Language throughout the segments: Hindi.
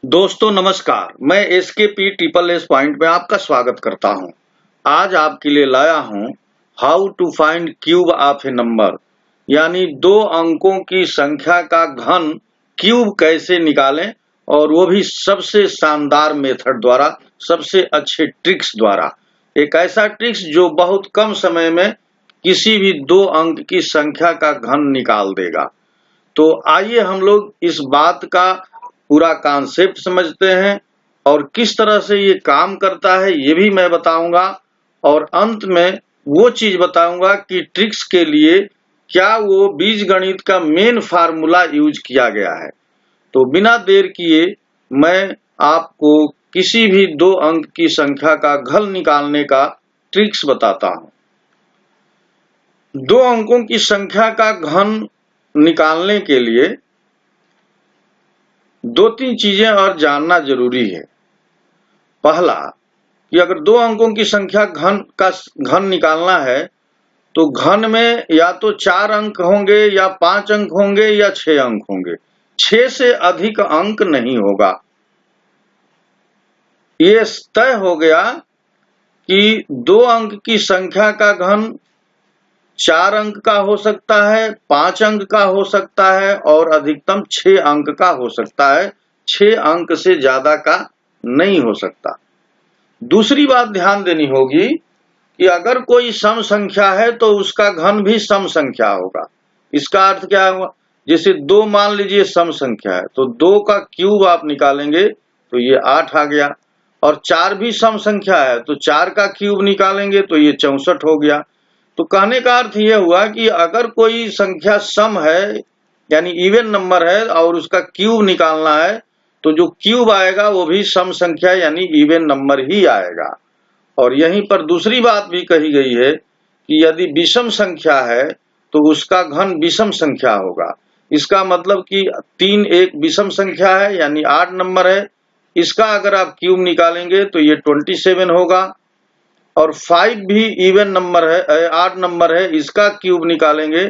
दोस्तों नमस्कार, मैं एसकेपी ट्रिपल एस पॉइंट में आपका स्वागत करता हूं। आज आपके लिए लाया हूं how to find cube of a number, यानी दो अंकों की संख्या का घन क्यूब कैसे निकालें, और वो भी सबसे शानदार मेथड द्वारा, सबसे अच्छे ट्रिक्स द्वारा। एक ऐसा ट्रिक्स जो बहुत कम समय में किसी भी दो अंक की संख्या का घन निकाल देगा। तो आइए हम लोग इस बात का पूरा कॉन्सेप्ट समझते हैं और किस तरह से ये काम करता है ये भी मैं बताऊंगा, और अंत में वो चीज बताऊंगा कि ट्रिक्स के लिए क्या वो बीजगणित का मेन फार्मूला यूज किया गया है। तो बिना देर किए मैं आपको किसी भी दो अंक की संख्या का घन निकालने का ट्रिक्स बताता हूं। दो अंकों की संख्या का घन निकालने के लिए दो तीन चीजें और जानना जरूरी है। पहला, कि अगर दो अंकों की संख्या घन निकालना है तो घन में या तो 4 अंक होंगे या 5 अंक होंगे या 6 अंक होंगे। 6 से अधिक अंक नहीं होगा। ये तय हो गया कि दो अंक की संख्या का घन 4 अंक का हो सकता है, 5 अंक का हो सकता है और अधिकतम 6 अंक का हो सकता है। 6 अंक से ज्यादा का नहीं हो सकता। दूसरी बात ध्यान देनी होगी कि अगर कोई सम संख्या है तो उसका घन भी सम संख्या होगा। इसका अर्थ क्या हुआ? जैसे 2 मान लीजिए सम संख्या है तो 2 का क्यूब आप निकालेंगे तो ये 8 आ गया, और 4 भी सम संख्या है तो 4 का क्यूब निकालेंगे तो ये 64 हो गया। तो कहने का अर्थ यह हुआ कि अगर कोई संख्या सम है यानी इवन नंबर है और उसका क्यूब निकालना है तो जो क्यूब आएगा वो भी सम संख्या यानी इवन नंबर ही आएगा। और यहीं पर दूसरी बात भी कही गई है कि यदि विषम संख्या है तो उसका घन विषम संख्या होगा। इसका मतलब कि 3 एक विषम संख्या है यानी 8 नंबर है, इसका अगर आप क्यूब निकालेंगे तो ये 27 होगा। और 5 भी इवन नंबर है, 8 नंबर है, इसका क्यूब निकालेंगे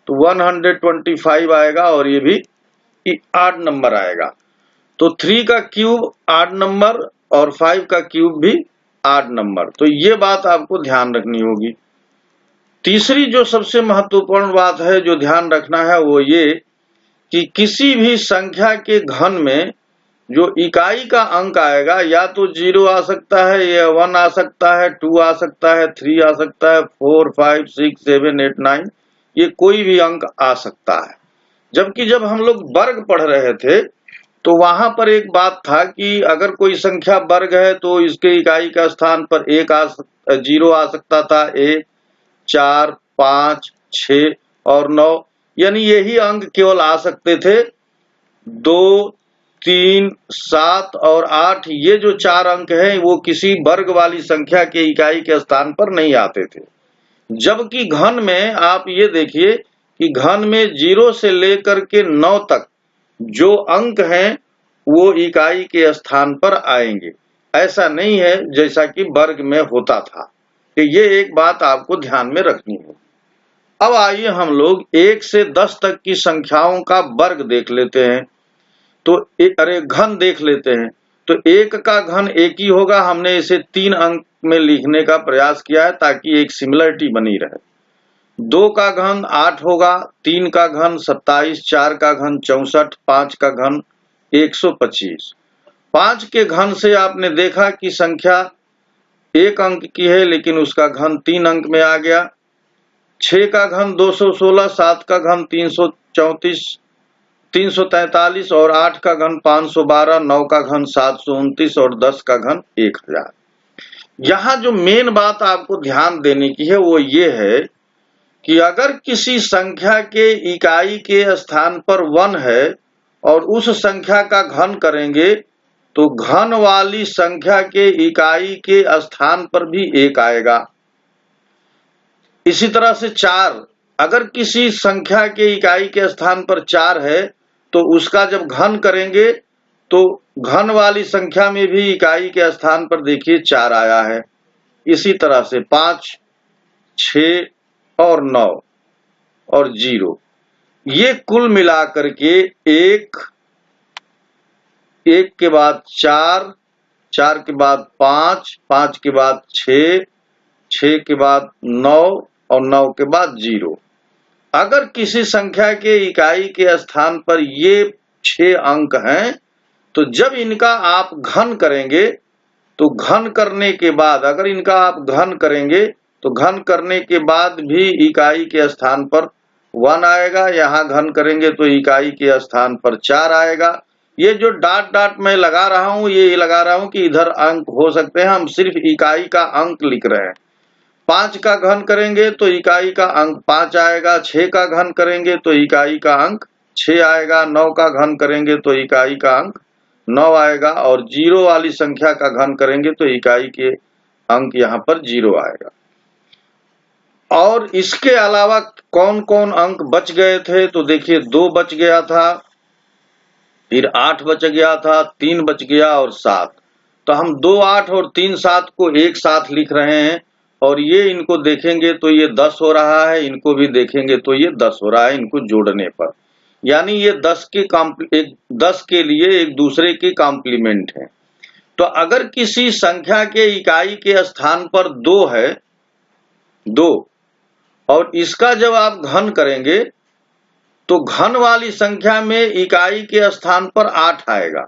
तो 125 आएगा और ये भी 8 नंबर आएगा। तो 3 का क्यूब 8 नंबर और 5 का क्यूब भी 8 नंबर। तो ये बात आपको ध्यान रखनी होगी। तीसरी जो सबसे महत्वपूर्ण बात है जो ध्यान रखना है वो ये कि किसी भी संख्या के घन में जो इकाई का अंक आएगा या तो 0 आ सकता है, या 1 आ सकता है, 2 आ सकता है, 3 आ सकता है, 4, 5, 6, 7, 8, 9, ये कोई भी अंक आ सकता है। जबकि जब हम लोग वर्ग पढ़ रहे थे तो वहां पर एक बात था कि अगर कोई संख्या वर्ग है तो इसके इकाई का स्थान पर 0 आ सकता था, 1, 4, 5, 6 और 9, यानी यही अंक केवल आ सकते थे। 2, 3, 7 और 8, ये जो 4 अंक हैं वो किसी वर्ग वाली संख्या के इकाई के स्थान पर नहीं आते थे। जबकि घन में आप ये देखिए कि घन में 0 से लेकर के 9 तक जो अंक हैं वो इकाई के स्थान पर आएंगे। ऐसा नहीं है जैसा कि वर्ग में होता था। तो ये एक बात आपको ध्यान में रखनी है। अब आइए हम लोग 1 से 10 तक की संख्याओं का वर्ग देख लेते हैं। तो घन देख लेते हैं। तो 1 का घन 1 ही होगा। हमने इसे 3 अंक में लिखने का प्रयास किया है ताकि एक सिमिलरिटी बनी रहे। 2 का घन 8 होगा, 3 का घन 27, 4 का घन 64, 5 का घन 125। 5 के घन से आपने देखा कि संख्या 1 अंक की है लेकिन उसका घन 3 अंक में आ गया। 6 का घन 216, 7 का घन 334, 343 और 8 का घन 512, 9 का घन 729 और 10 का घन 1000। यहाँ जो मेन बात आपको ध्यान देने की है वो ये है कि अगर किसी संख्या के इकाई के स्थान पर 1 है और उस संख्या का घन करेंगे तो घन वाली संख्या के इकाई के स्थान पर भी 1 आएगा। इसी तरह से 4, अगर किसी संख्या के इकाई के स्थान पर 4 है तो उसका जब घन करेंगे तो घन वाली संख्या में भी इकाई के स्थान पर देखिए 4 आया है। इसी तरह से 5, 6 और 9 और 0, ये कुल मिलाकर के 1, 1 के बाद 4, 4 के बाद 5, 5 के बाद 6, 6 के बाद 9 और 9 के बाद 0। अगर किसी संख्या के इकाई के स्थान पर ये 6 अंक हैं, तो जब इनका आप घन करेंगे तो घन करने के बाद, अगर इनका आप घन करेंगे तो घन करने के बाद भी इकाई के स्थान पर 1 आएगा, यहाँ घन करेंगे तो इकाई के स्थान पर 4 आएगा। ये जो डॉट डॉट मैं लगा रहा हूं, ये लगा रहा हूं कि इधर अंक हो सकते हैं, हम सिर्फ इकाई का अंक लिख रहे हैं। 5 का घन करेंगे तो इकाई का अंक 5 आएगा, 6 का घन करेंगे तो इकाई का अंक 6 आएगा, 9 का घन करेंगे तो इकाई का अंक 9 आएगा, और 0 वाली संख्या का घन करेंगे तो इकाई के अंक यहाँ पर 0 आएगा। और इसके अलावा कौन कौन अंक बच गए थे, तो देखिए 2 बच गया था, फिर 8 बच गया था, 3 बच गया और 7। तो हम 2 8 और 3 7 को एक साथ लिख रहे हैं, और ये इनको देखेंगे तो ये 10 हो रहा है, इनको भी देखेंगे तो ये 10 हो रहा है, इनको जोड़ने पर। यानी ये 10 के लिए एक दूसरे के कॉम्प्लीमेंट है। तो अगर किसी संख्या के इकाई के स्थान पर 2 है, 2, और इसका जब आप घन करेंगे तो घन वाली संख्या में इकाई के स्थान पर 8 आएगा,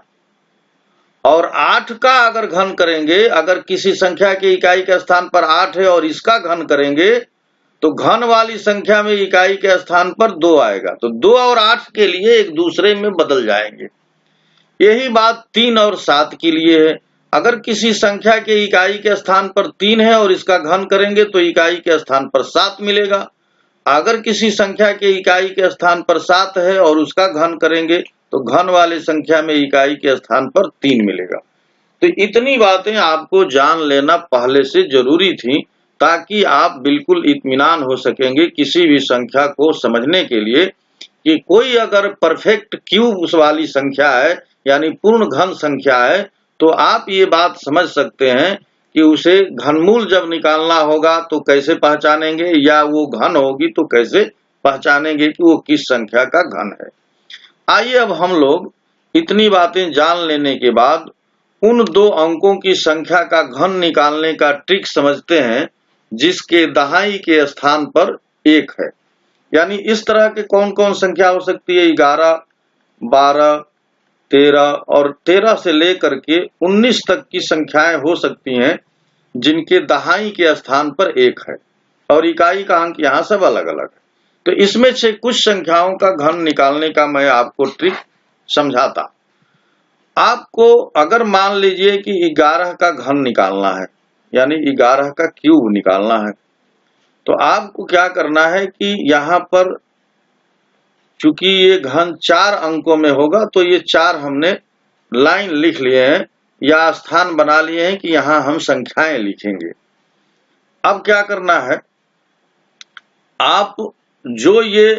और 8 का अगर घन करेंगे, अगर किसी संख्या के इकाई के स्थान पर 8 है और इसका घन करेंगे तो घन वाली संख्या में इकाई के स्थान पर 2 आएगा। तो 2 और 8 के लिए एक दूसरे में बदल जाएंगे। यही बात 3 और 7 के लिए है। अगर किसी संख्या के इकाई के स्थान पर 3 है और इसका घन करेंगे तो इकाई के स्थान पर 7 मिलेगा। अगर किसी संख्या के इकाई के स्थान पर 7 है और उसका घन करेंगे तो घन वाली संख्या में इकाई के स्थान पर 3 मिलेगा। तो इतनी बातें आपको जान लेना पहले से जरूरी थी, ताकि आप बिल्कुल इत्मीनान हो सकेंगे किसी भी संख्या को समझने के लिए कि कोई अगर परफेक्ट क्यूब वाली संख्या है, यानी पूर्ण घन संख्या है, तो आप ये बात समझ सकते हैं कि उसे घनमूल जब निकालना होगा तो कैसे पहचानेंगे, या वो घन होगी तो कैसे पहचानेंगे कि वो किस संख्या का घन है। आइए अब हम लोग इतनी बातें जान लेने के बाद उन 2 अंकों की संख्या का घन निकालने का ट्रिक समझते हैं, जिसके दहाई के स्थान पर 1 है। यानी इस तरह के कौन कौन संख्या हो सकती है, 11, 12, 13 और 13 से लेकर के 19 तक की संख्याएं हो सकती हैं, जिनके दहाई के स्थान पर 1 है, और इकाई का अंक यहाँ सब अलग अलग है। तो इसमें से कुछ संख्याओं का घन निकालने का मैं आपको ट्रिक समझाता। आपको अगर मान लीजिए कि 11 का घन निकालना है, यानी 11 का क्यूब निकालना है, तो आपको क्या करना है कि यहाँ पर चूंकि ये घन 4 अंकों में होगा, तो ये 4 हमने लाइन लिख लिए हैं या स्थान बना लिए हैं कि यहाँ हम संख्याएं लिखेंगे। अब क्या करना है, आप जो ये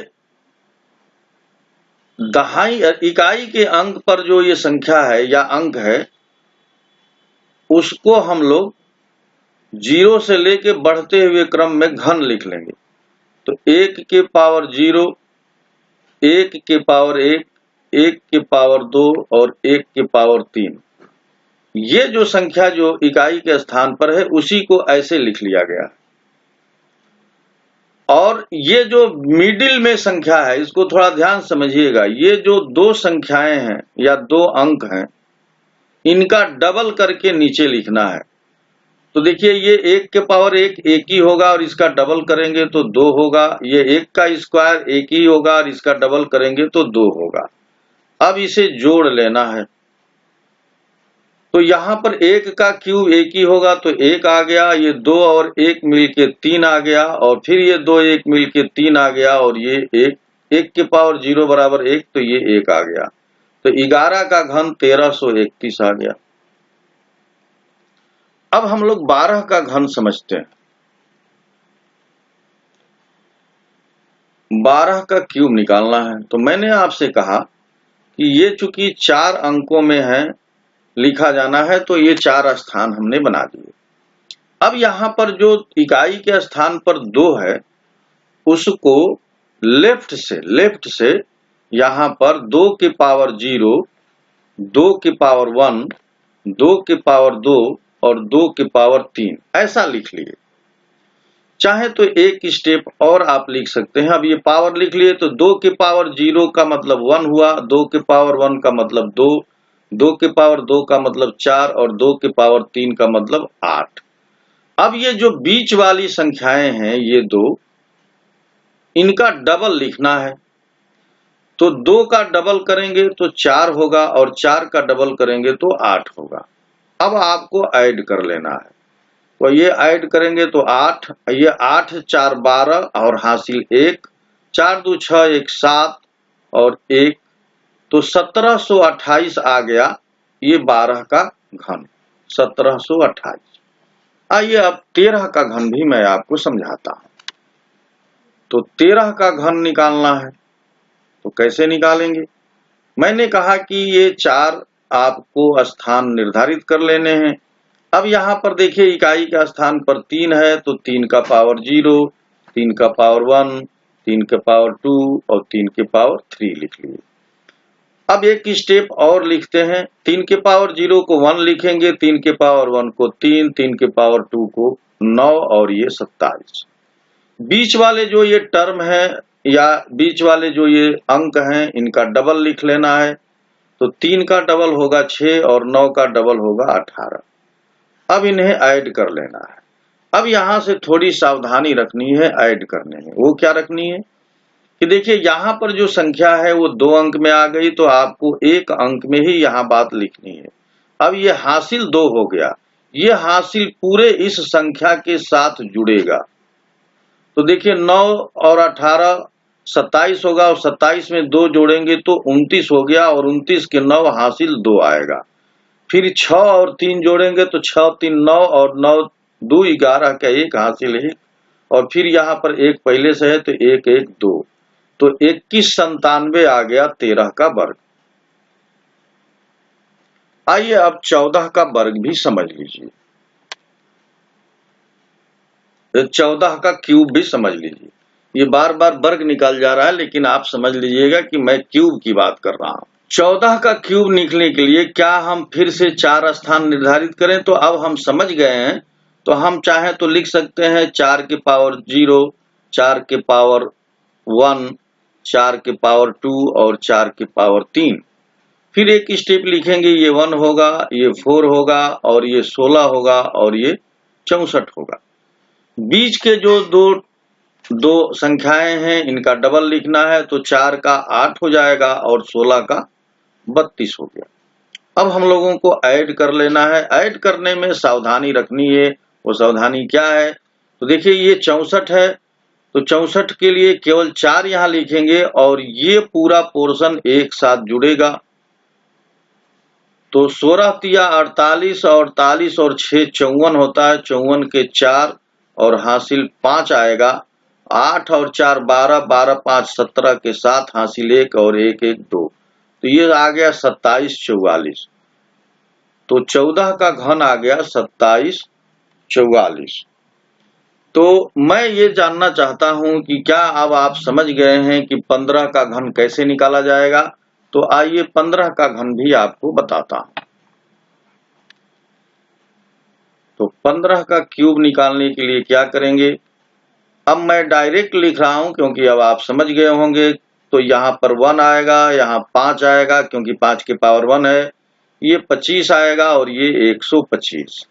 दहाई इकाई के अंक पर जो ये संख्या है या अंक है, उसको हम लोग 0 से लेके बढ़ते हुए क्रम में घन लिख लेंगे। तो 1 के पावर 0, 1 के पावर 1, 1 के पावर 2 और 1 के पावर 3। ये जो संख्या जो इकाई के स्थान पर है, उसी को ऐसे लिख लिया गया है। और ये जो मिडिल में संख्या है, इसको थोड़ा ध्यान समझिएगा। ये जो 2 संख्याएं हैं या 2 अंक हैं, इनका डबल करके नीचे लिखना है। तो देखिए ये 1 के पावर 1 1 ही होगा, और इसका डबल करेंगे तो 2 होगा। ये 1 का स्क्वायर 1 ही होगा, और इसका डबल करेंगे तो 2 होगा। अब इसे जोड़ लेना है। तो यहाँ पर 1 का क्यूब 1 ही होगा, तो 1 आ गया, ये 2 और 1 मिलके 3 आ गया, और फिर ये 2 1 मिलके 3 आ गया, और ये 1 के पावर 0 बराबर 1, तो ये 1 आ गया। तो 11 का घन 1331 आ गया। अब हम लोग 12 का घन समझते हैं। 12 का क्यूब निकालना है। तो मैंने आपसे कहा कि ये चूंकि 4 अंकों में है, लिखा जाना है, तो ये 4 स्थान हमने बना दिए। अब यहाँ पर जो इकाई के स्थान पर 2 है, उसको लेफ्ट से यहाँ पर 2 के पावर 0 2 की पावर 1, 2 की पावर 2 और 2 की पावर 3 ऐसा लिख लिए। चाहे तो एक स्टेप और आप लिख सकते हैं। अब ये पावर लिख लिए तो 2 की पावर 0 का मतलब 1 हुआ, 2 की पावर 1 का मतलब 2, 2 की पावर 2 का मतलब 4 और 2 की पावर 3 का मतलब 8। अब ये जो बीच वाली संख्याएं हैं ये दो, इनका डबल लिखना है। तो 2 का डबल करेंगे तो 4 होगा और 4 का डबल करेंगे तो 8 होगा। अब आपको ऐड कर लेना है। तो ये ऐड करेंगे तो 8, ये 8 4 12 और हासिल 1, 4 2 6 1 7 और 1, तो 1728 आ गया। ये 12 का घन 1728। आइए अब 13 का घन भी मैं आपको समझाता हूं। तो 13 का घन निकालना है तो कैसे निकालेंगे? मैंने कहा कि ये 4 आपको स्थान निर्धारित कर लेने हैं। अब यहाँ पर देखिए इकाई का स्थान पर 3 है तो 3 का पावर 0, 3 का पावर 1, 3 के पावर 2 और 3 के पावर 3 लिख लिए। अब एक स्टेप और लिखते हैं। 3 के पावर 0 को 1 लिखेंगे, 3 के पावर 1 को 3, 3 के पावर 2 को 9 और ये 27। बीच वाले जो ये टर्म है या बीच वाले जो ये अंक हैं इनका डबल लिख लेना है। तो 3 का डबल होगा 6 और 9 का डबल होगा 18। अब इन्हें ऐड कर लेना है। अब यहाँ से थोड़ी सावधानी रखनी है ऐड करने में। वो क्या रखनी है कि देखिए यहाँ पर जो संख्या है वो 2 अंक में आ गई तो आपको 1 अंक में ही यहाँ बात लिखनी है। अब ये हासिल 2 हो गया, ये हासिल पूरे इस संख्या के साथ जुड़ेगा। तो देखिए 9 और 18 27 होगा और 27 में 2 जोड़ेंगे तो 29 हो गया और 29 के 9 हासिल 2 आएगा। फिर 6 और 3 जोड़ेंगे तो 6 3 9 और 9 2 11 का 1 हासिल 1 और फिर यहाँ पर 1 पहले से है तो 1 1 2, तो 21 97 आ गया 13 का वर्ग। आइए अब 14 का वर्ग भी समझ लीजिए, 14 का क्यूब भी समझ लीजिए। ये बार बार वर्ग निकल जा रहा है लेकिन आप समझ लीजिएगा कि मैं क्यूब की बात कर रहा हूं। 14 का क्यूब निकलने के लिए क्या हम फिर से 4 स्थान निर्धारित करें? तो अब हम समझ गए हैं तो हम चाहें तो लिख सकते हैं 4 के पावर 0, 4 के पावर 1, 4 के पावर 2 और 4 के पावर 3। फिर एक स्टेप लिखेंगे, ये 1 होगा, ये 4 होगा और ये 16 होगा और ये 64 होगा। बीच के जो दो संख्याएं हैं इनका डबल लिखना है तो 4 का 8 हो जाएगा और 16 का 32 हो गया। अब हम लोगों को ऐड कर लेना है। ऐड करने में सावधानी रखनी है। वो सावधानी क्या है? तो देखिए ये 64 है तो 64 के लिए केवल 4 यहाँ लिखेंगे और ये पूरा पोर्शन एक साथ जुड़ेगा। तो 16 तिया 48 और 48 और 6 54 होता है, 54 के 4 और हासिल 5 आएगा। 8 और 4 12, 12 5 17 के 7 हासिल 1 और 1 1 2, तो ये आ गया 27 44। तो 14 का घन आ गया 27 44। तो मैं ये जानना चाहता हूं कि क्या अब आप समझ गए हैं कि 15 का घन कैसे निकाला जाएगा? तो आइए 15 का घन भी आपको बताता हूं। तो 15 का क्यूब निकालने के लिए क्या करेंगे? अब मैं डायरेक्ट लिख रहा हूं क्योंकि अब आप समझ गए होंगे। तो यहाँ पर 1 आएगा, यहाँ 5 आएगा क्योंकि 5 के पावर 1 है, ये 25 आएगा और ये 125।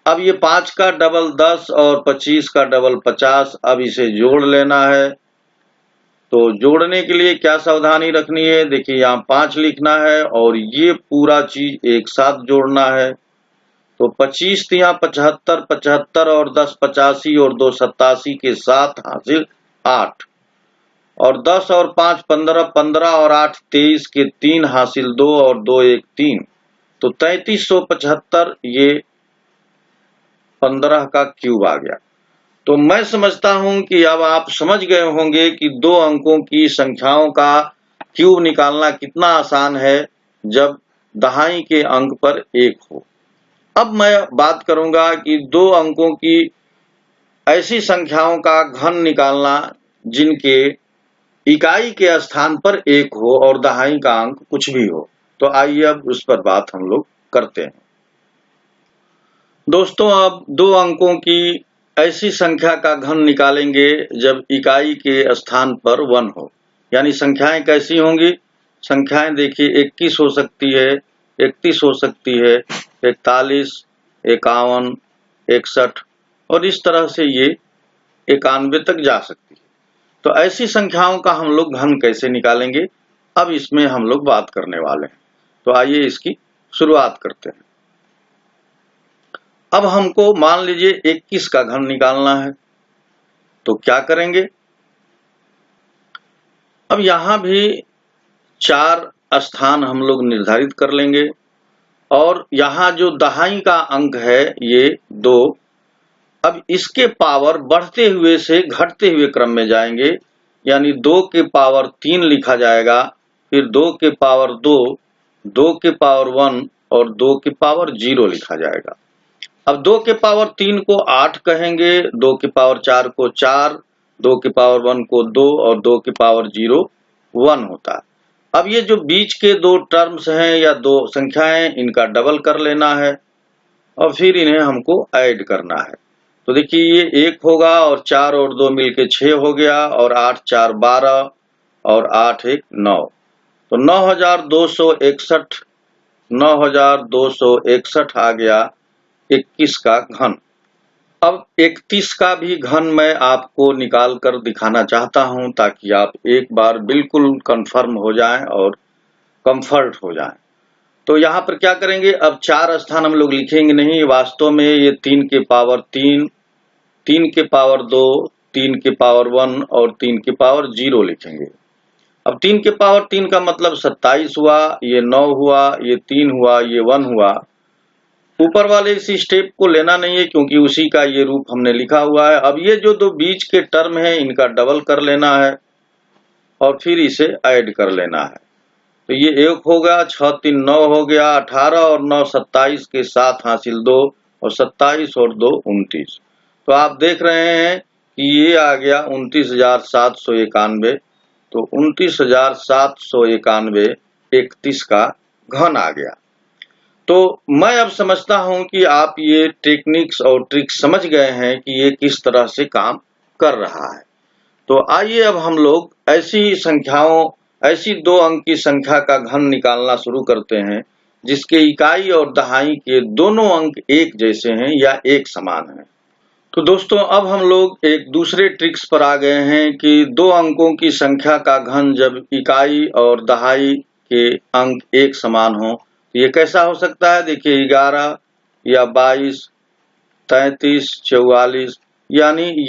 अब ये 5 का डबल 10 और 25 का डबल 50। अब इसे जोड़ लेना है। तो जोड़ने के लिए क्या सावधानी रखनी है? देखिए यहाँ 5 लिखना है और ये पूरा चीज एक साथ जोड़ना है। तो 25 तिया 75, 75 और 10 85 और 2 87 के साथ हासिल 8 और 10 और 5 15, 15 और 8 23 के 3 हासिल 2 और 2 1 3, तो 3375 ये 15 का क्यूब आ गया। तो मैं समझता हूं कि अब आप समझ गए होंगे कि 2 अंकों की संख्याओं का क्यूब निकालना कितना आसान है जब दहाई के अंक पर 1 हो। अब मैं बात करूंगा कि 2 अंकों की ऐसी संख्याओं का घन निकालना जिनके इकाई के स्थान पर 1 हो और दहाई का अंक कुछ भी हो। तो आइए अब उस पर बात हम लोग करते हैं। दोस्तों, अब 2 अंकों की ऐसी संख्या का घन निकालेंगे जब इकाई के स्थान पर 1 हो। यानी संख्याएं कैसी होंगी? संख्याएं देखिए 21 हो सकती है, 31 हो सकती है, 41, 51, 61 और इस तरह से ये 91 तक जा सकती है। तो ऐसी संख्याओं का हम लोग घन कैसे निकालेंगे, अब इसमें हम लोग बात करने वाले हैं। तो आइए इसकी शुरुआत करते हैं। अब हमको मान लीजिए 21 का घन निकालना है, तो क्या करेंगे? अब यहां भी 4 स्थान हम लोग निर्धारित कर लेंगे और यहाँ जो दहाई का अंक है ये 2, अब इसके पावर बढ़ते हुए से घटते हुए क्रम में जाएंगे। यानी 2 के पावर 3 लिखा जाएगा, फिर 2 के पावर 2, 2 के पावर 1 और 2 के पावर 0 लिखा जाएगा। अब 2 के पावर 3 को 8 कहेंगे, 2 के पावर 4 को 4, 2 के पावर 1 को 2 और 2 के पावर 0 1 होता है। अब ये जो बीच के 2 टर्म्स हैं या 2 संख्याएं, इनका डबल कर लेना है और फिर इन्हें हमको ऐड करना है। तो देखिए ये 1 होगा और 4 और 2 मिलके 6 हो गया और 8 4 12 और 8 1 9। तो 9261 आ गया 21 का घन। अब 31 का भी घन मैं आपको निकाल कर दिखाना चाहता हूं ताकि आप एक बार बिल्कुल कंफर्म हो जाएं और कंफर्ट हो जाएं। तो यहाँ पर क्या करेंगे? अब 4 स्थान हम लोग लिखेंगे नहीं, वास्तव में ये 3 के पावर 3, 3 के पावर 2, 3 के पावर 1 और 3 के पावर 0 लिखेंगे। अब 3 के पावर 3 का मतलब 27 हुआ, ये 9 हुआ, ये 3 हुआ, ये 1 हुआ। ऊपर वाले इस स्टेप को लेना नहीं है क्योंकि उसी का ये रूप हमने लिखा हुआ है। अब ये जो 2 बीच के टर्म है इनका डबल कर लेना है और फिर इसे ऐड कर लेना है। तो ये 1 होगा, 6 3 9 हो गया, 18 और 9 27 के 7 हासिल 2 और 27 और 2 29। तो आप देख रहे हैं कि ये आ गया 29,791। तो 29,791 31 का घन आ गया। तो मैं अब समझता हूं कि आप ये टेक्निक्स और ट्रिक्स समझ गए हैं कि ये किस तरह से काम कर रहा है। तो आइए अब हम लोग ऐसी 2 अंक की संख्या का घन निकालना शुरू करते हैं जिसके इकाई और दहाई के दोनों अंक एक जैसे हैं या एक समान हैं। तो दोस्तों, अब हम लोग एक दूसरे ट्रिक्स पर आ गए हैं कि 2 अंकों की संख्या का घन जब इकाई और दहाई के अंक एक समान हो तो ये कैसा हो सकता है? देखिए 11 या 22, 33, 44, यानी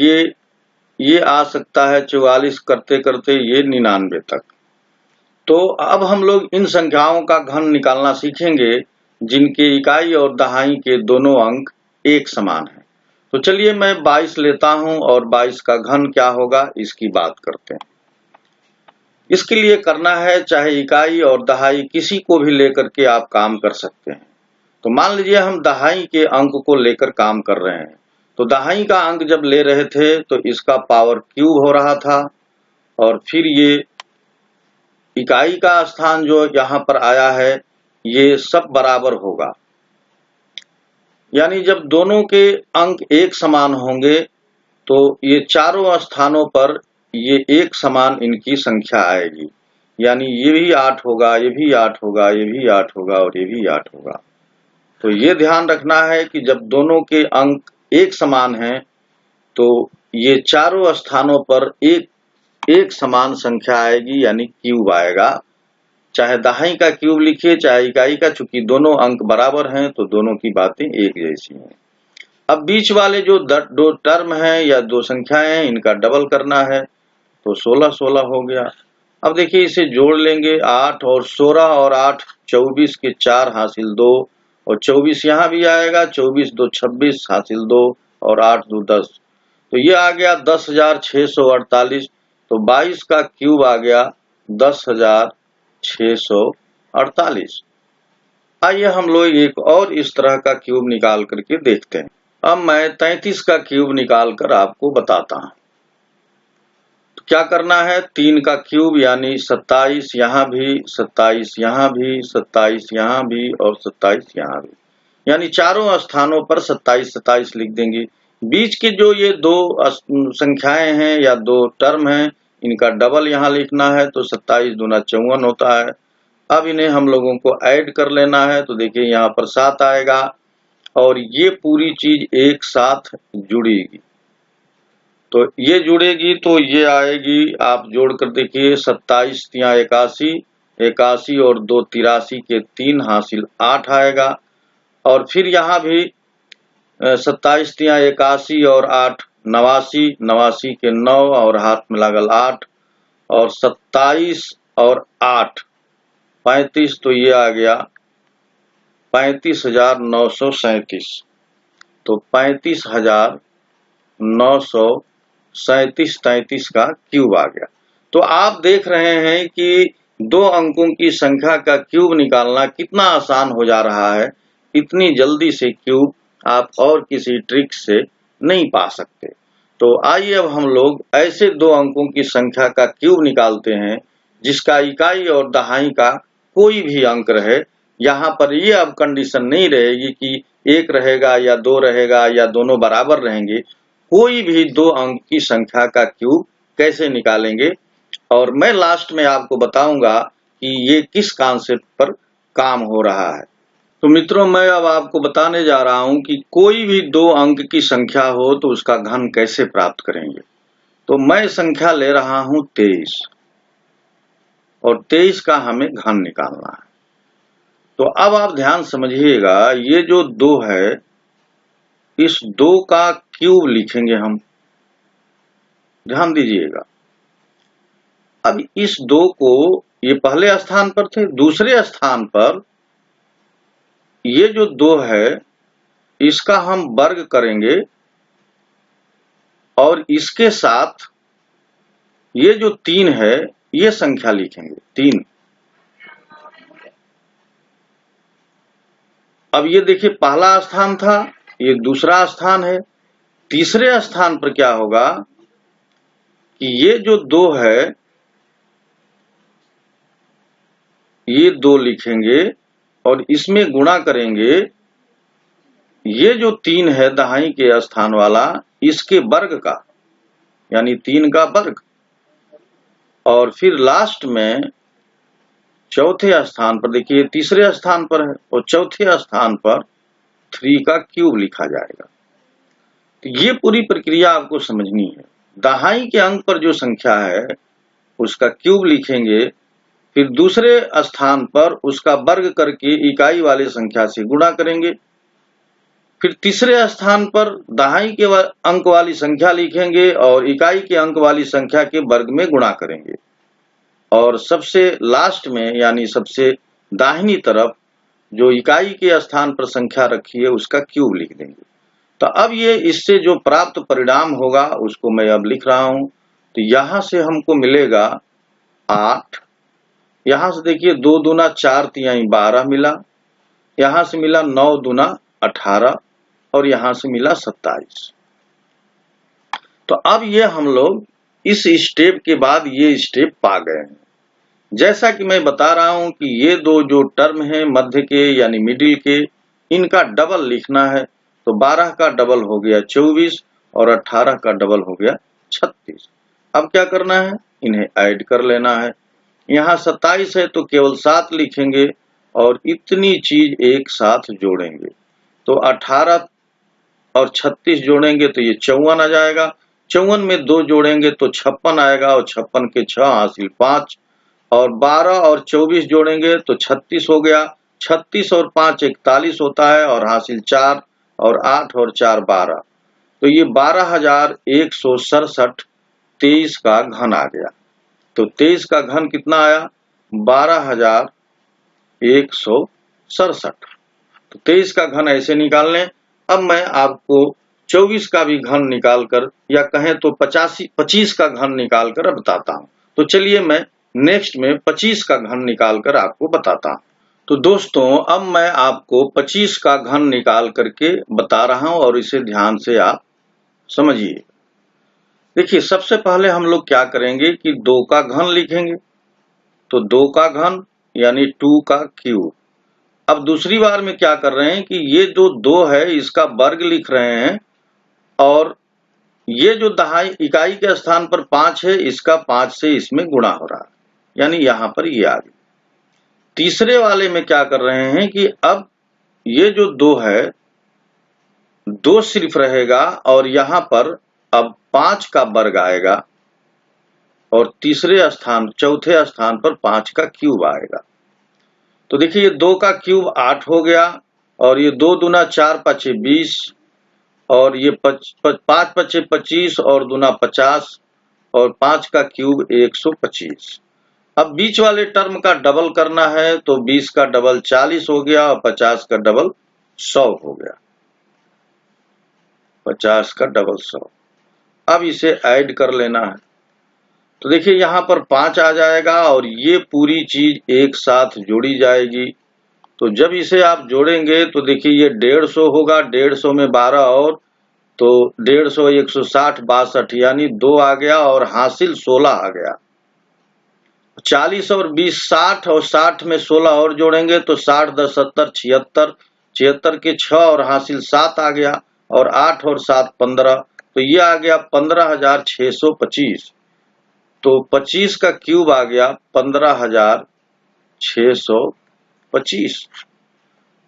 ये आ सकता है 44 करते करते ये 99 तक। तो अब हम लोग इन संख्याओं का घन निकालना सीखेंगे जिनके इकाई और दहाई के दोनों अंक एक समान हैं। तो चलिए मैं 22 लेता हूं और 22 का घन क्या होगा इसकी बात करते हैं। इसके लिए करना है, चाहे इकाई और दहाई किसी को भी लेकर के आप काम कर सकते हैं। तो मान लीजिए हम दहाई के अंक को लेकर काम कर रहे हैं। तो दहाई का अंक जब ले रहे थे तो इसका पावर क्यूब हो रहा था और फिर ये इकाई का स्थान जो यहाँ पर आया है ये सब बराबर होगा। यानी जब दोनों के अंक एक समान होंगे तो ये चारों स्थानों पर ये एक समान इनकी संख्या आएगी। यानी ये भी 8 होगा, ये भी 8 होगा, ये भी 8 होगा और ये भी 8 होगा। तो ये ध्यान रखना है कि जब दोनों के अंक एक समान हैं तो ये चारों स्थानों पर एक समान संख्या आएगी, यानी क्यूब आएगा। चाहे दहाई का क्यूब लिखिए चाहे इकाई का, चूंकि दोनों अंक बराबर हैं तो दोनों की बातें एक जैसी हैं। अब बीच वाले जो 2 टर्म हैं या 2 संख्याएं हैं इनका डबल करना है, तो 16 16 हो गया। अब देखिए इसे जोड़ लेंगे, 8 और 16 और 8 24 के 4 हासिल 2 और 24 यहाँ भी आएगा, 24 2 26 हासिल 2 और 8 2 10। तो ये आ गया 10,648। तो 22 का क्यूब आ गया 10,648। आइए हम लोग एक और इस तरह का क्यूब निकाल करके देखते हैं। अब मैं 33 का क्यूब निकाल कर आपको बताता हूं। तो क्या करना है, 3 का क्यूब यानी 27, यहाँ भी 27, यहाँ भी 27, यहाँ भी और 27 यहाँ भी, यानी चारों स्थानों पर 27 27 लिख देंगे। बीच के जो ये दो संख्याएं हैं या दो टर्म हैं, इनका डबल यहाँ लिखना है, तो 27 दूना 54 होता है। अब इन्हें हम लोगों को ऐड कर लेना है, तो देखिए यहाँ पर 7 आएगा और ये पूरी चीज एक साथ जुड़ेगी। तो ये जुड़ेगी तो ये आएगी, आप जोड़ कर देखिए, 27 तिया 81, 81 और 2 83 के 3 हासिल 8 आएगा। और फिर यहाँ भी 27 तिया 81 और 8 89, 89 के 9 और हाथ में लागल 8 और 27 और 8 35, तो ये आ गया 35,937। तो 35,937 का क्यूब आ गया। तो आप देख रहे हैं कि दो अंकों की संख्या का क्यूब निकालना कितना आसान हो जा रहा है। इतनी जल्दी से क्यूब आप और किसी ट्रिक से नहीं पा सकते। तो आइए अब हम लोग ऐसे दो अंकों की संख्या का क्यूब निकालते हैं जिसका इकाई और दहाई का कोई भी अंक रहे। यहाँ पर ये अब कंडीशन नहीं रहेगी कि एक रहेगा या दो रहेगा या दोनों बराबर रहेंगे। कोई भी दो अंक की संख्या का क्यूब कैसे निकालेंगे, और मैं लास्ट में आपको बताऊंगा कि ये किस कॉन्सेप्ट पर काम हो रहा है। तो मित्रों, मैं अब आपको बताने जा रहा हूं कि कोई भी दो अंक की संख्या हो तो उसका घन कैसे प्राप्त करेंगे। तो मैं संख्या ले रहा हूं 23 और 23 का हमें घन निकालना है। तो अब आप ध्यान समझिएगा, ये जो 2 है, इस 2 का क्यूब लिखेंगे हम। ध्यान दीजिएगा, अब इस 2 को, ये पहले स्थान पर थे, दूसरे स्थान पर ये जो 2 है इसका हम वर्ग करेंगे और इसके साथ ये जो 3 है ये संख्या लिखेंगे 3। अब ये देखिए, पहला स्थान था, ये दूसरा स्थान है। तीसरे स्थान पर क्या होगा कि ये जो 2 है ये 2 लिखेंगे और इसमें गुणा करेंगे ये जो 3 है दहाई के स्थान वाला, इसके वर्ग का, यानी 3 का वर्ग। और फिर लास्ट में चौथे स्थान पर देखिए, तीसरे स्थान पर है और चौथे स्थान पर 3 का क्यूब लिखा जाएगा। तो ये पूरी प्रक्रिया आपको समझनी है। दहाई के अंक पर जो संख्या है उसका क्यूब लिखेंगे, फिर दूसरे स्थान पर उसका वर्ग करके इकाई वाली संख्या से गुणा करेंगे, फिर तीसरे स्थान पर दहाई के अंक वाली संख्या लिखेंगे और इकाई के अंक वाली संख्या के वर्ग में गुणा करेंगे, और सबसे लास्ट में यानी सबसे दाहिनी तरफ जो इकाई के स्थान पर संख्या रखी है उसका क्यूब लिख देंगे। तो अब ये इससे जो प्राप्त परिणाम होगा उसको मैं अब लिख रहा हूं। तो यहां से हमको मिलेगा 8, यहां से देखिए 2 दूना 4 तिहाई 12 मिला, यहां से मिला 9 दूना 18 और यहां से मिला 27। तो अब ये हम लोग इस स्टेप के बाद ये स्टेप पा गए हैं। जैसा कि मैं बता रहा हूं कि ये दो जो टर्म हैं मध्य के यानी मिडिल के, इनका डबल लिखना है। तो 12 का डबल हो गया 24 और 18 का डबल हो गया 36। अब क्या करना है, इन्हें ऐड कर लेना है। यहाँ 27 है तो केवल 7 लिखेंगे और इतनी चीज एक साथ जोड़ेंगे। तो 18 और 36 जोड़ेंगे तो ये 54 आ जाएगा। 54 में 2 जोड़ेंगे तो 56 आएगा और 56 के 6 हासिल 5, और 12 और 24 जोड़ेंगे तो 36 हो गया। 36 और 5 41 होता है और हासिल 4 और 8 और 4 12। तो ये 12,167 23 का घन आ गया। तो 23 का घन कितना आया, 12,167। तो 23 का घन ऐसे निकाल लें। अब मैं आपको 24 का भी घन निकालकर, या कहें तो 25 का घन निकालकर बताता हूं। तो चलिए मैं नेक्स्ट में 25 का घन निकालकर आपको बताता हूं। तो दोस्तों, अब मैं आपको 25 का घन निकाल करके बता रहा हूं और इसे ध्यान से आप समझिए। देखिए सबसे पहले हम लोग क्या करेंगे कि 2 का घन लिखेंगे, तो 2 का घन यानी 2 का क्यूब। अब दूसरी बार में क्या कर रहे हैं कि ये जो 2 है इसका वर्ग लिख रहे हैं और ये जो दहाई इकाई के स्थान पर 5 है इसका 5 से इसमें गुणा हो रहा है, यानी यहां पर ये आ गया। तीसरे वाले में क्या कर रहे हैं कि अब ये जो 2 है 2 सिर्फ रहेगा और यहां पर अब 5 का वर्ग आएगा और चौथे स्थान पर 5 का क्यूब आएगा। तो देखिए ये 2 का क्यूब 8 हो गया और ये 2 दूना 4 5 20 और ये 5 5 25 और दूना 50 और 5 का क्यूब 125। अब बीच वाले टर्म का डबल करना है तो 20 का डबल 40 हो गया और 50 का डबल 100 हो गया। 50 का डबल 100। अब इसे ऐड कर लेना है तो देखिए यहाँ पर 5 आ जाएगा और ये पूरी चीज एक साथ जोड़ी जाएगी। तो जब इसे आप जोड़ेंगे तो देखिए ये 150 होगा, 150 में 12 और तो 150 160 62 यानी 2 आ गया और हासिल 16 आ गया। 40 और 20 60 और 60 में 16 और जोड़ेंगे तो 60 10 70 76 76 के 6 और हासिल 7 आ गया और 8 और 7 15 तो ये आ गया 15,625। तो 25 का क्यूब आ गया 15,625।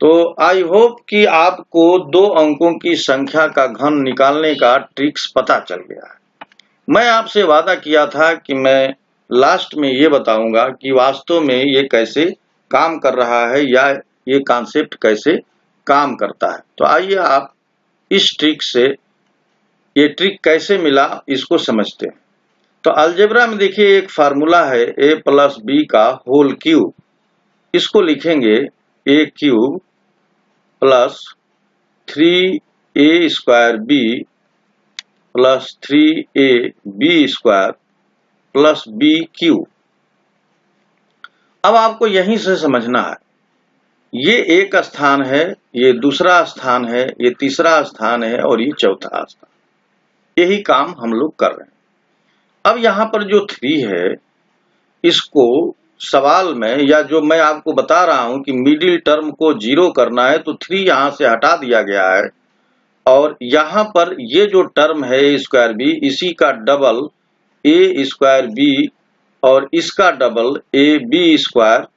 तो आई होप कि आपको 2 अंकों की संख्या का घन निकालने का ट्रिक्स पता चल गया है। मैं आपसे वादा किया था कि मैं लास्ट में ये बताऊंगा कि वास्तव में ये कैसे काम कर रहा है या ये कॉन्सेप्ट कैसे काम करता है। तो आइए आप इस ट्रिक से ये ट्रिक कैसे मिला इसको समझते हैं। तो अलजेब्रा में देखिए एक फार्मूला है a प्लस बी का होल क्यूब। इसको लिखेंगे a cube plus 3a square B plus 3a B square plus B cube. अब आपको यहीं से समझना है, ये एक स्थान है, ये दूसरा स्थान है, ये तीसरा स्थान है और ये चौथा स्थान। यही काम हम लोग कर रहे हैं। अब यहाँ पर जो 3 है इसको सवाल में या जो मैं आपको बता रहा हूं कि मिडिल टर्म को 0 करना है तो 3 यहां से हटा दिया गया है और यहां पर ये जो टर्म है a स्क्वायर बी इसी का डबल a स्क्वायर बी और इसका डबल a बी स्क्वायर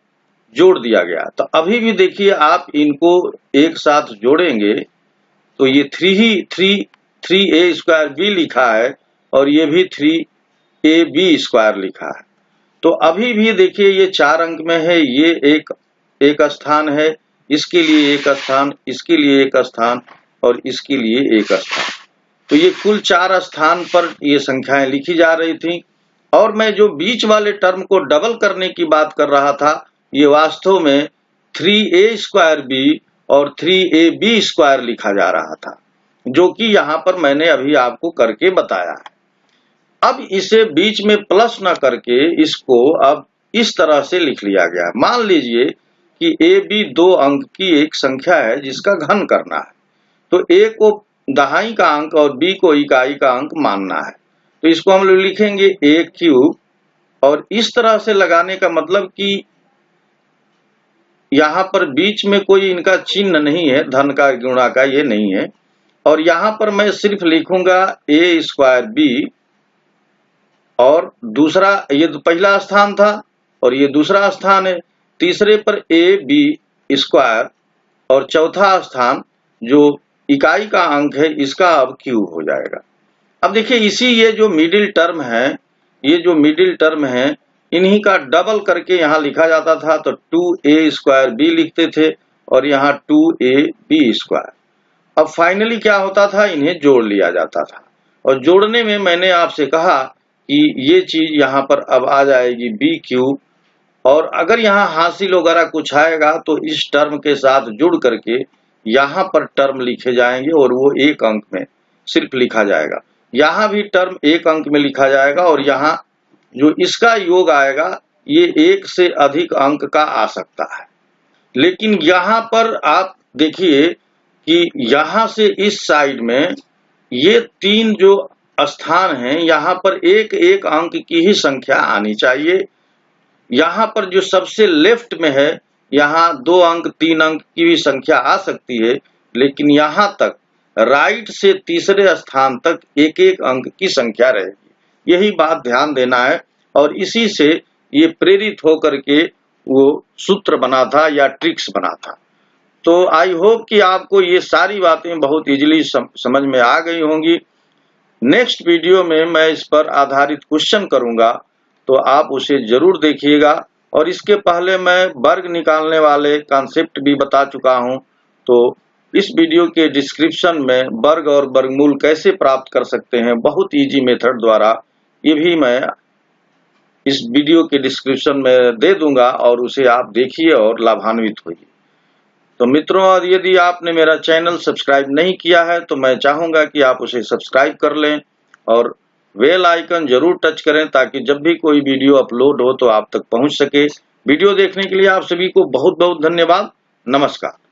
जोड़ दिया गया। तो अभी भी देखिए आप इनको एक साथ जोड़ेंगे तो ये 3a स्क्वायर बी लिखा है और ये भी 3ab स्क्वायर लिखा है। तो अभी भी देखिए ये 4 अंक में है, ये एक स्थान है, इसके लिए एक स्थान, इसके लिए एक स्थान और इसके लिए एक स्थान। तो ये कुल 4 स्थान पर ये संख्याएं लिखी जा रही थी और मैं जो बीच वाले टर्म को डबल करने की बात कर रहा था ये वास्तव में 3a स्क्वायर बी और 3ab स्क्वायर लिखा जा रहा था, जो कि यहाँ पर मैंने अभी आपको करके बताया है। अब इसे बीच में प्लस ना करके इसको अब इस तरह से लिख लिया गया। मान लीजिए कि a b 2 अंक की एक संख्या है जिसका घन करना है, तो a को दहाई का अंक और b को इकाई का अंक मानना है। तो इसको हम लोग लिखेंगे a क्यूब और इस तरह से लगाने का मतलब कि यहाँ पर बीच में कोई इनका चिन्ह नहीं है, धन का गुणा का ये नहीं है और यहाँ पर मैं सिर्फ लिखूंगा a स्क्वायर b और दूसरा ये तो पहला स्थान था और ये दूसरा स्थान है, तीसरे पर a b स्क्वायर और चौथा स्थान जो इकाई का अंक है इसका अब क्यूब हो जाएगा। अब देखिए इसी ये जो मिडिल टर्म है, ये जो मिडिल टर्म है इन्हीं का डबल करके यहाँ लिखा जाता था तो 2a स्क्वायर b लिखते थे और यहाँ 2ab स्क्वायर। अब फाइनली क्या होता था, इन्हें जोड़ लिया जाता था और जोड़ने में मैंने आपसे कहा कि ये चीज यहाँ पर अब आ जाएगी b क्यूब और अगर यहाँ हासिल वगैरह कुछ आएगा तो इस टर्म के साथ जुड़ करके यहाँ पर टर्म लिखे जाएंगे और वो एक अंक में सिर्फ लिखा जाएगा। यहाँ भी टर्म एक अंक में लिखा जाएगा और यहाँ जो इसका योग आएगा ये एक से अधिक अंक का आ सकता है। लेकिन यहाँ पर आप देखिए कि यहाँ से इस साइड में ये 3 जो स्थान हैं यहाँ पर एक एक अंक की ही संख्या आनी चाहिए। यहाँ पर जो सबसे लेफ्ट में है यहाँ 2 अंक 3 अंक की भी संख्या आ सकती है, लेकिन यहाँ तक राइट से तीसरे स्थान तक एक एक अंक की संख्या रहेगी। यही बात ध्यान देना है और इसी से ये प्रेरित होकर के वो सूत्र बना था या ट्रिक्स बना था। तो आई होप कि आपको ये सारी बातें बहुत इजीली समझ में आ गई होंगी। नेक्स्ट वीडियो में मैं इस पर आधारित क्वेश्चन करूंगा, तो आप उसे जरूर देखिएगा। और इसके पहले मैं वर्ग निकालने वाले कॉन्सेप्ट भी बता चुका हूं, तो इस वीडियो के डिस्क्रिप्शन में वर्ग और वर्गमूल कैसे प्राप्त कर सकते हैं बहुत इजी मेथड द्वारा, ये भी मैं इस वीडियो के डिस्क्रिप्शन में दे दूंगा और उसे आप देखिए और लाभान्वित होइए। तो मित्रों, और यदि आपने मेरा चैनल सब्सक्राइब नहीं किया है तो मैं चाहूंगा कि आप उसे सब्सक्राइब कर लें और बेल आइकन जरूर टच करें ताकि जब भी कोई वीडियो अपलोड हो तो आप तक पहुंच सके। वीडियो देखने के लिए आप सभी को बहुत बहुत धन्यवाद। नमस्कार।